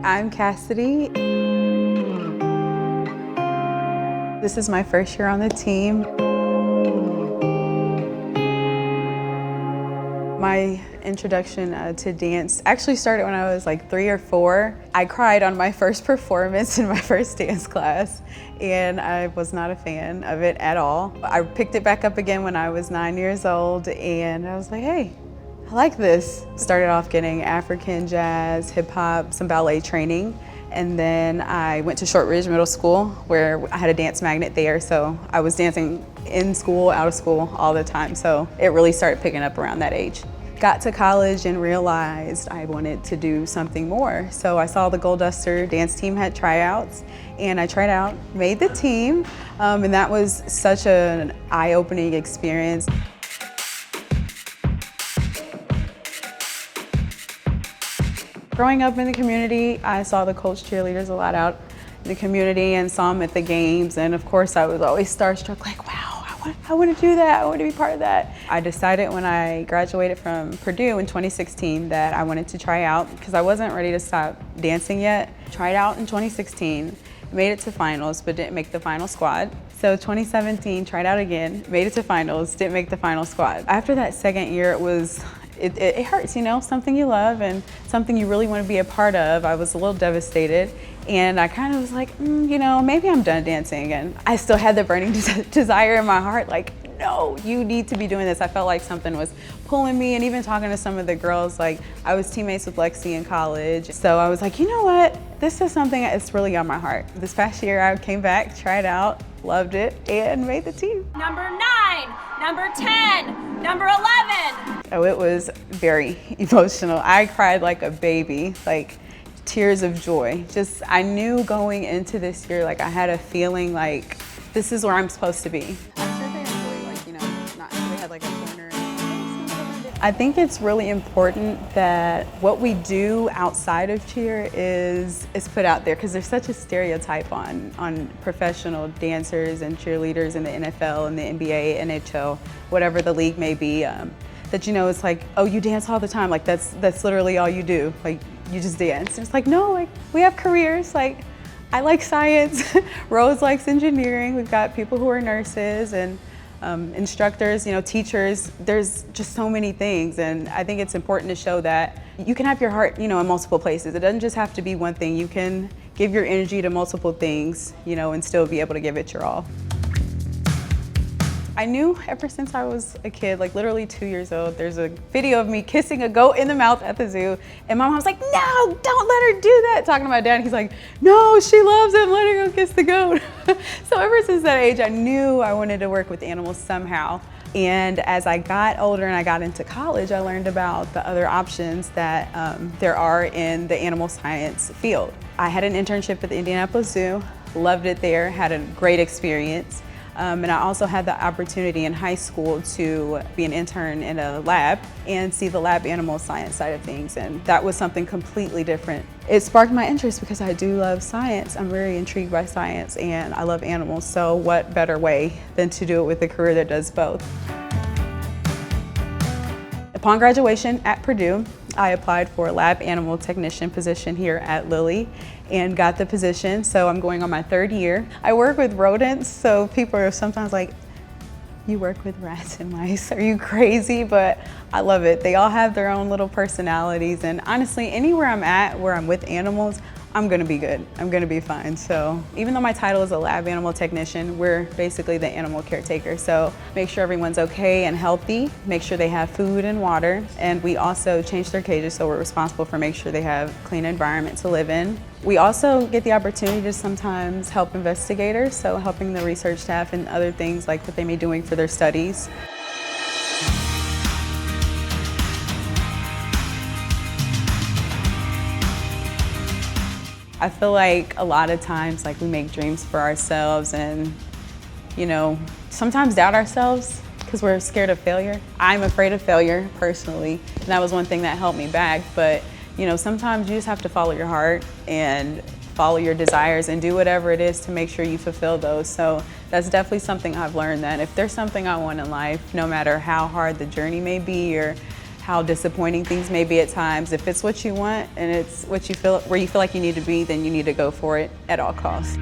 I'm Cassidy. This is my first year on the team. My introduction to dance actually started when I was like 3 or 4. I cried on my first performance in my first dance class, and I was not a fan of it at all. I picked it back up again when I was 9 years old, and I was like, hey, I like this. Started off getting African jazz, hip hop, some ballet training. And then I went to Short Ridge Middle School where I had a dance magnet there. So I was dancing in school, out of school all the time. So it really started picking up around that age. Got to college and realized I wanted to do something more. So I saw the Gold Duster dance team had tryouts, and I tried out, made the team. And that was such an eye-opening experience. Growing up in the community, I saw the coach cheerleaders a lot out in the community and saw them at the games. And of course, I was always starstruck, like, wow, I want to do that. I want to be part of that. I decided when I graduated from Purdue in 2016 that I wanted to try out because I wasn't ready to stop dancing yet. Tried out in 2016, made it to finals, but didn't make the final squad. So 2017, tried out again, made it to finals, didn't make the final squad. After that second year, it hurts, you know, something you love and something you really want to be a part of. I was a little devastated, and I kind of was like, you know, maybe I'm done dancing. And I still had the burning desire in my heart, like, no, you need to be doing this. I felt like something was pulling me, and even talking to some of the girls, like I was teammates with Lexi in college. So I was like, you know what? This is something that's really on my heart. This past year I came back, tried out, loved it, and made the team. Number 9, number 10, number 11. Oh, it was very emotional. I cried like a baby, like tears of joy. Just, I knew going into this year, like I had a feeling like this is where I'm supposed to be. I'm sure they really like, you know, not they had like a corner. I think it's really important that what we do outside of cheer is put out there, because there's such a stereotype on professional dancers and cheerleaders in the NFL and the NBA, NHL, whatever the league may be. That, you know, it's like, oh, you dance all the time. Like that's literally all you do. Like you just dance. And it's like, no, like we have careers. Like I like science, Rose likes engineering. We've got people who are nurses and instructors, you know, teachers. There's just so many things. And I think it's important to show that you can have your heart, you know, in multiple places. It doesn't just have to be one thing. You can give your energy to multiple things, you know, and still be able to give it your all. I knew ever since I was a kid, like literally 2 years old, there's a video of me kissing a goat in the mouth at the zoo. And my mom's like, no, don't let her do that. Talking to my dad, and he's like, no, she loves him, let her go kiss the goat. So ever since that age, I knew I wanted to work with animals somehow. And as I got older and I got into college, I learned about the other options that there are in the animal science field. I had an internship at the Indianapolis Zoo, loved it there, had a great experience. And I also had the opportunity in high school to be an intern in a lab and see the lab animal science side of things. And that was something completely different. It sparked my interest because I do love science. I'm very intrigued by science and I love animals. So what better way than to do it with a career that does both? Upon graduation at Purdue, I applied for a lab animal technician position here at Lilly and got the position. So I'm going on my 3rd year. I work with rodents, so people are sometimes like, you work with rats and mice, are you crazy? But I love it. They all have their own little personalities, and honestly, anywhere I'm at where I'm with animals, I'm gonna be good. I'm gonna be fine. So even though my title is a lab animal technician, we're basically the animal caretaker. So make sure everyone's okay and healthy, make sure they have food and water, and we also change their cages, so we're responsible for making sure they have a clean environment to live in. We also get the opportunity to sometimes help investigators, so helping the research staff and other things like what they may be doing for their studies. I feel like a lot of times, like we make dreams for ourselves and, you know, sometimes doubt ourselves because we're scared of failure. I'm afraid of failure personally, and that was one thing that held me back. But, you know, sometimes you just have to follow your heart and follow your desires and do whatever it is to make sure you fulfill those. So that's definitely something I've learned, that if there's something I want in life, no matter how hard the journey may be or how disappointing things may be at times. If it's what you want and it's what you feel, where you feel like you need to be, then you need to go for it at all costs.